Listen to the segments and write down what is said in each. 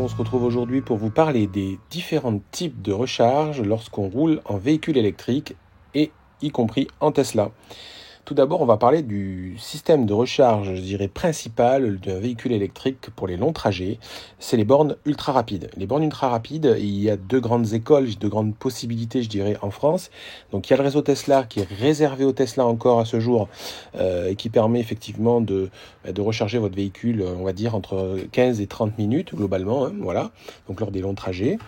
on se retrouve aujourd'hui pour vous parler des différents types de recharge lorsqu'on roule en véhicule électrique et y compris en Tesla. Tout d'abord, on va parler du système de recharge, je dirais, principal d'un véhicule électrique pour les longs trajets. C'est les bornes ultra rapides. Les bornes ultra rapides, il y a deux grandes écoles, deux grandes possibilités, je dirais, en France. Donc, il y a le réseau Tesla qui est réservé au Tesla encore à ce jour et qui permet effectivement de recharger votre véhicule, on va dire, entre 15 et 30 minutes globalement, voilà, donc lors des longs trajets.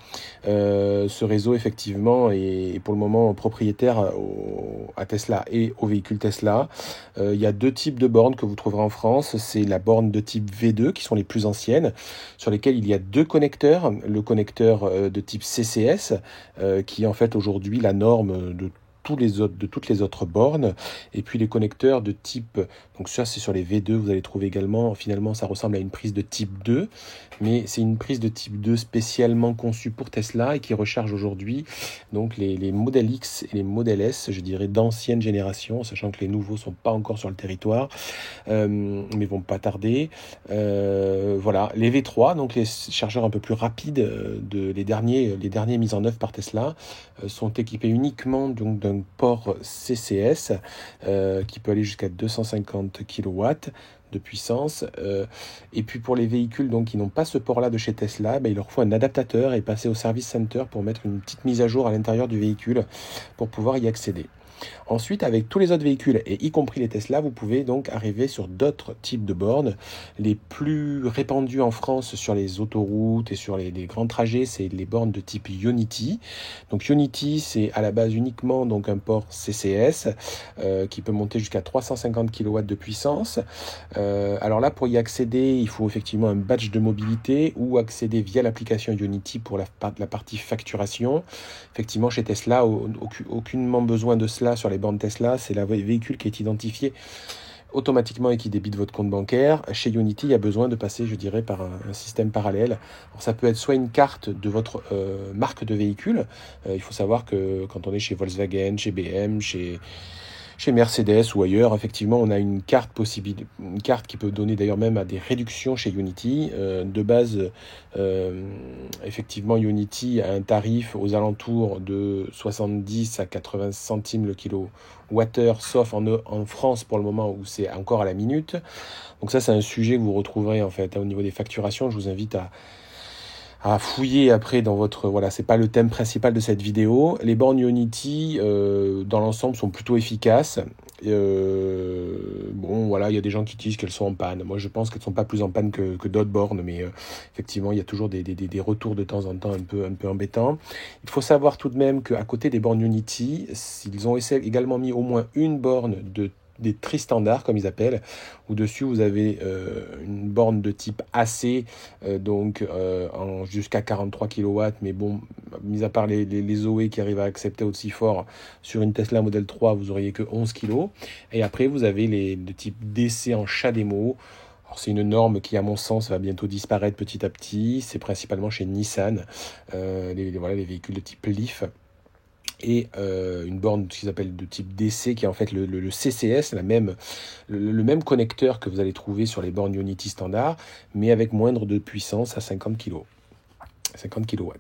Ce réseau, effectivement, est pour le moment propriétaire à Tesla et aux véhicules Tesla. Il y a deux types de bornes que vous trouverez en France. C'est la borne de type V2 qui sont les plus anciennes, sur lesquelles il y a deux connecteurs. Le connecteur de type CCS qui est en fait aujourd'hui la norme de toutes les autres bornes, et puis les connecteurs de type, donc ça c'est sur les V2, vous allez trouver également, finalement ça ressemble à une prise de type 2, mais c'est une prise de type 2 spécialement conçue pour Tesla et qui recharge aujourd'hui donc les modèles X et les modèles S, je dirais d'ancienne génération, sachant que les nouveaux sont pas encore sur le territoire, mais vont pas tarder. Voilà, les V3, donc les chargeurs un peu plus rapides, les derniers mis en œuvre par Tesla, sont équipés uniquement donc d'un port CCS qui peut aller jusqu'à 250 kW de puissance. Et puis pour les véhicules donc, qui n'ont pas ce port-là de chez Tesla, il leur faut un adaptateur et passer au service center pour mettre une petite mise à jour à l'intérieur du véhicule pour pouvoir y accéder. Ensuite, avec tous les autres véhicules, et y compris les Tesla, vous pouvez donc arriver sur d'autres types de bornes. Les plus répandus en France sur les autoroutes et sur les grands trajets, c'est les bornes de type Ionity. Donc Ionity, c'est à la base uniquement donc, un port CCS qui peut monter jusqu'à 350 kW de puissance. Alors là, pour y accéder, il faut effectivement un badge de mobilité ou accéder via l'application Ionity pour la partie facturation. Effectivement, chez Tesla, aucunement besoin de cela sur les bornes Tesla, c'est le véhicule qui est identifié automatiquement et qui débite votre compte bancaire. Chez Ionity, il y a besoin de passer, je dirais, par un système parallèle. Alors, ça peut être soit une carte de votre marque de véhicule. Il faut savoir que quand on est chez Volkswagen, chez BM, chez Mercedes ou ailleurs, effectivement, on a une carte qui peut donner d'ailleurs même à des réductions chez Ionity. De base, effectivement, Ionity a un tarif aux alentours de 70 à 80 centimes le kilowattheure, sauf en France pour le moment où c'est encore à la minute. Donc ça, c'est un sujet que vous retrouverez en fait au niveau des facturations. Je vous invite à fouiller après dans votre... Voilà, c'est pas le thème principal de cette vidéo. Les bornes Ionity, dans l'ensemble, sont plutôt efficaces. Bon, voilà, il y a des gens qui disent qu'elles sont en panne. Moi, je pense qu'elles sont pas plus en panne que d'autres bornes, mais effectivement, il y a toujours des retours de temps en temps un peu embêtants. Il faut savoir tout de même qu'à côté des bornes Ionity, ils ont également mis au moins une borne des tri-standards comme ils appellent, où dessus vous avez une borne de type AC, jusqu'à 43 kW, mais bon, mis à part les Zoé qui arrivent à accepter aussi fort, sur une Tesla Model 3 vous auriez que 11 kg, et après vous avez les de type DC en CHAdeMO. Alors, c'est une norme qui à mon sens va bientôt disparaître petit à petit, c'est principalement chez Nissan, les véhicules de type Leaf, et une borne qu'ils appellent de type DC qui est en fait le CCS, le même connecteur que vous allez trouver sur les bornes Ionity standard, mais avec moindre de puissance à 50 kW.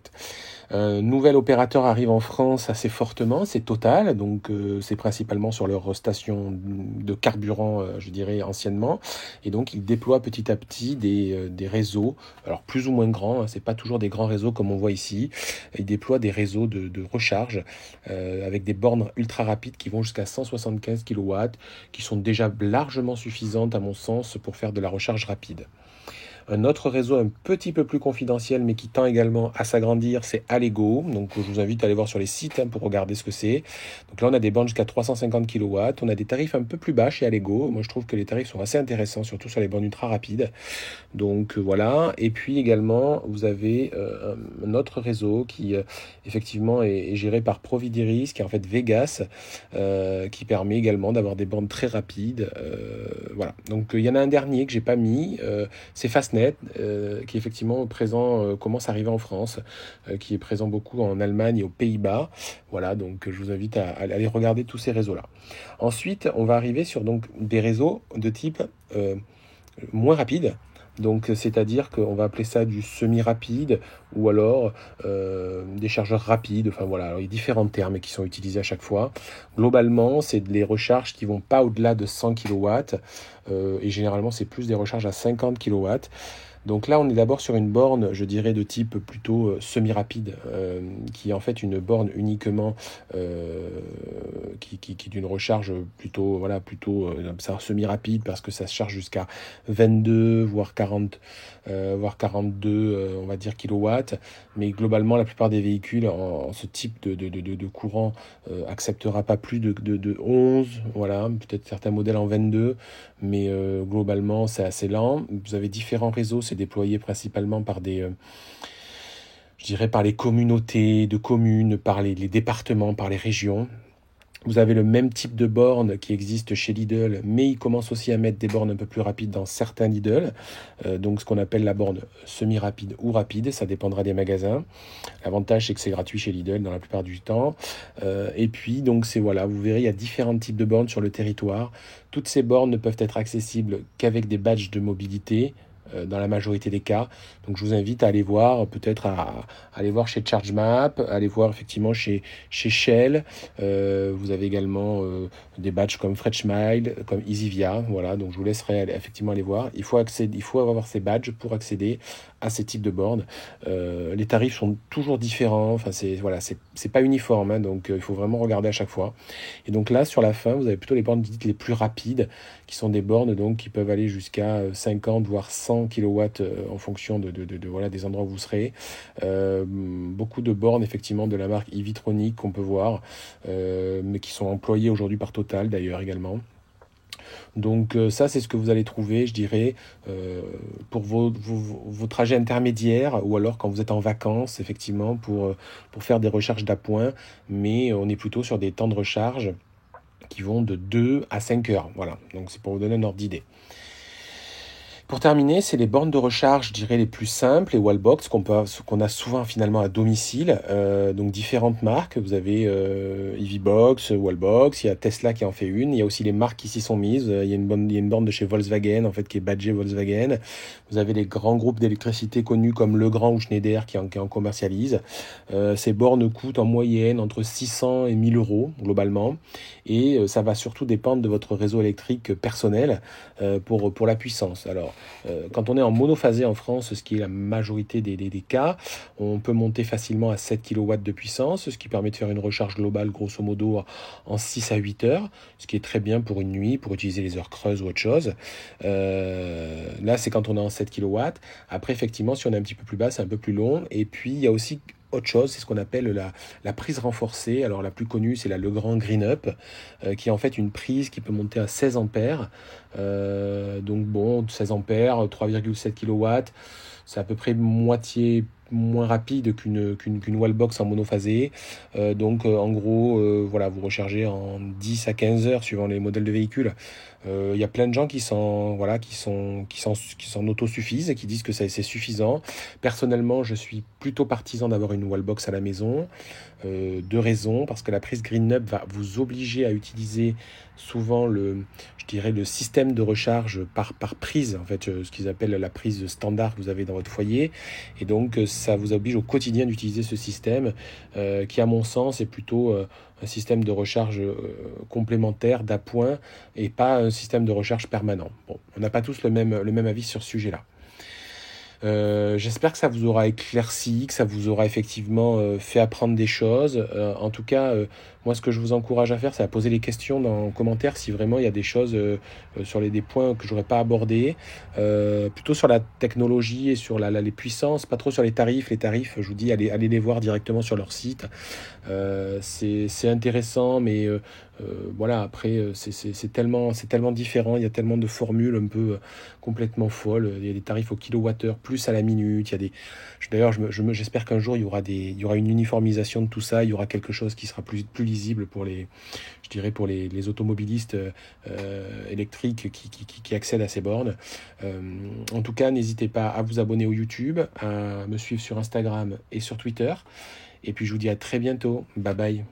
Nouvel opérateur arrive en France assez fortement, c'est Total, donc c'est principalement sur leur station de carburant, je dirais anciennement, et donc ils déploient petit à petit des réseaux, alors plus ou moins grands, c'est pas toujours des grands réseaux comme on voit ici, ils déploient des réseaux de recharge avec des bornes ultra rapides qui vont jusqu'à 175 kW, qui sont déjà largement suffisantes à mon sens pour faire de la recharge rapide. Un autre réseau un petit peu plus confidentiel, mais qui tend également à s'agrandir, c'est Allego. Donc, je vous invite à aller voir sur les sites pour regarder ce que c'est. Donc là, on a des bornes jusqu'à 350 kW. On a des tarifs un peu plus bas chez Allego. Moi, je trouve que les tarifs sont assez intéressants, surtout sur les bornes ultra rapides. Donc, voilà. Et puis également, vous avez un autre réseau qui, effectivement, est géré par Provideris, qui est en fait Vegas, qui permet également d'avoir des bornes très rapides. Voilà. Donc, il y en a un dernier que j'ai pas mis. C'est Fastnet, qui effectivement commence à arriver en France, qui est présent beaucoup en Allemagne et aux Pays-Bas. Voilà, donc je vous invite à aller regarder tous ces réseaux-là. Ensuite, on va arriver sur donc des réseaux de type moins rapide. Donc c'est-à-dire qu'on va appeler ça du semi-rapide ou alors des chargeurs rapides. Enfin voilà, alors, il y a différents termes qui sont utilisés à chaque fois. Globalement, c'est des recharges qui vont pas au-delà de 100 kW et généralement c'est plus des recharges à 50 kW. Donc là, on est d'abord sur une borne, je dirais, de type plutôt semi-rapide, qui est en fait une borne uniquement qui est d'une recharge plutôt, voilà, plutôt semi-rapide parce que ça se charge jusqu'à 22, voire 40, voire 42, on va dire, kilowatts. Mais globalement, la plupart des véhicules en ce type de courant acceptera pas plus de 11, voilà, peut-être certains modèles en 22, mais globalement, c'est assez lent. Vous avez différents réseaux, c'est déployé principalement par je dirais par les communautés de communes, par les départements, par les régions. Vous avez le même type de borne qui existe chez Lidl, mais ils commencent aussi à mettre des bornes un peu plus rapides dans certains Lidl, donc ce qu'on appelle la borne semi-rapide ou rapide, ça dépendra des magasins. L'avantage, c'est que c'est gratuit chez Lidl dans la plupart du temps. Et puis, donc, voilà, vous verrez, il y a différents types de bornes sur le territoire. Toutes ces bornes ne peuvent être accessibles qu'avec des badges de mobilité, dans la majorité des cas. Donc je vous invite à aller voir, peut-être à aller voir chez ChargeMap, à aller voir effectivement chez Shell. Vous avez également des badges comme FreshMile, comme EasyVia. Voilà, donc je vous laisserai effectivement aller voir. Il faut avoir ces badges pour accéder à ces types de bornes. Les tarifs sont toujours différents. Enfin, c'est pas uniforme, hein, donc il faut vraiment regarder à chaque fois. Et donc là, sur la fin, vous avez plutôt les bornes dites les plus rapides, qui sont des bornes donc qui peuvent aller jusqu'à 50 voire 100 kW en fonction voilà, des endroits où vous serez. Beaucoup de bornes effectivement de la marque Evitronic qu'on peut voir, mais qui sont employées aujourd'hui par Total d'ailleurs également. Donc ça, c'est ce que vous allez trouver, je dirais, pour vos trajets intermédiaires ou alors quand vous êtes en vacances, effectivement, pour faire des recharges d'appoint. Mais on est plutôt sur des temps de recharge qui vont de 2 à 5 heures. Voilà, donc c'est pour vous donner un ordre d'idée. Pour terminer, c'est les bornes de recharge, je dirais, les plus simples, les wallbox qu'on a souvent finalement à domicile. Donc différentes marques. Vous avez EVBox, Wallbox, il y a Tesla qui en fait une. Il y a aussi les marques qui s'y sont mises. Il y a une borne de chez Volkswagen en fait qui est badgée Volkswagen. Vous avez les grands groupes d'électricité connus comme Legrand ou Schneider qui en commercialisent. Ces bornes coûtent en moyenne entre 600 et 1000 euros globalement. Et ça va surtout dépendre de votre réseau électrique personnel pour la puissance. Alors, quand on est en monophasé en France, ce qui est la majorité des cas, on peut monter facilement à 7 kW de puissance, ce qui permet de faire une recharge globale grosso modo en 6 à 8 heures, ce qui est très bien pour une nuit, pour utiliser les heures creuses ou autre chose. Là, c'est quand on est en 7 kW. Après, effectivement, si on est un petit peu plus bas, c'est un peu plus long. Et puis, il y a aussi autre chose, c'est ce qu'on appelle la prise renforcée. Alors la plus connue, c'est la Legrand Green Up, qui est en fait une prise qui peut monter à 16 ampères. Donc bon, 16 ampères, 3,7 kW, c'est à peu près moitié moins rapide qu'une wallbox en monophasé. Donc en gros, voilà, vous rechargez en 10 à 15 heures suivant les modèles de véhicules. Il y a plein de gens qui s'en autosuffisent et qui disent que c'est suffisant. Personnellement, je suis plutôt partisan d'avoir une wallbox à la maison. Deux raisons, parce que la prise GreenUp va vous obliger à utiliser souvent je dirais le système de recharge par prise, en fait, ce qu'ils appellent la prise standard que vous avez dans votre foyer. Et donc, ça vous oblige au quotidien d'utiliser ce système qui, à mon sens, est plutôt un système de recharge complémentaire d'appoint et pas un système de recharge permanent. Bon, on n'a pas tous le même avis sur ce sujet-là. J'espère que ça vous aura éclairci, que ça vous aura effectivement fait apprendre des choses. En tout cas, moi, ce que je vous encourage à faire, c'est à poser les questions dans les commentaires si vraiment il y a des choses sur des points que j'aurais pas abordés. Plutôt sur la technologie et sur les puissances, pas trop sur les tarifs. Les tarifs, je vous dis, allez les voir directement sur leur site. C'est intéressant, mais voilà, après, c'est tellement différent. Il y a tellement de formules un peu complètement folles. Il y a des tarifs au kilowattheure, plus à la minute. D'ailleurs, j'espère qu'un jour, il y aura une uniformisation de tout ça. Il y aura quelque chose qui sera plus lisible pour les automobilistes électriques qui accèdent à ces bornes. En tout cas, n'hésitez pas à vous abonner au YouTube, à me suivre sur Instagram et sur Twitter. Et puis, je vous dis à très bientôt. Bye bye.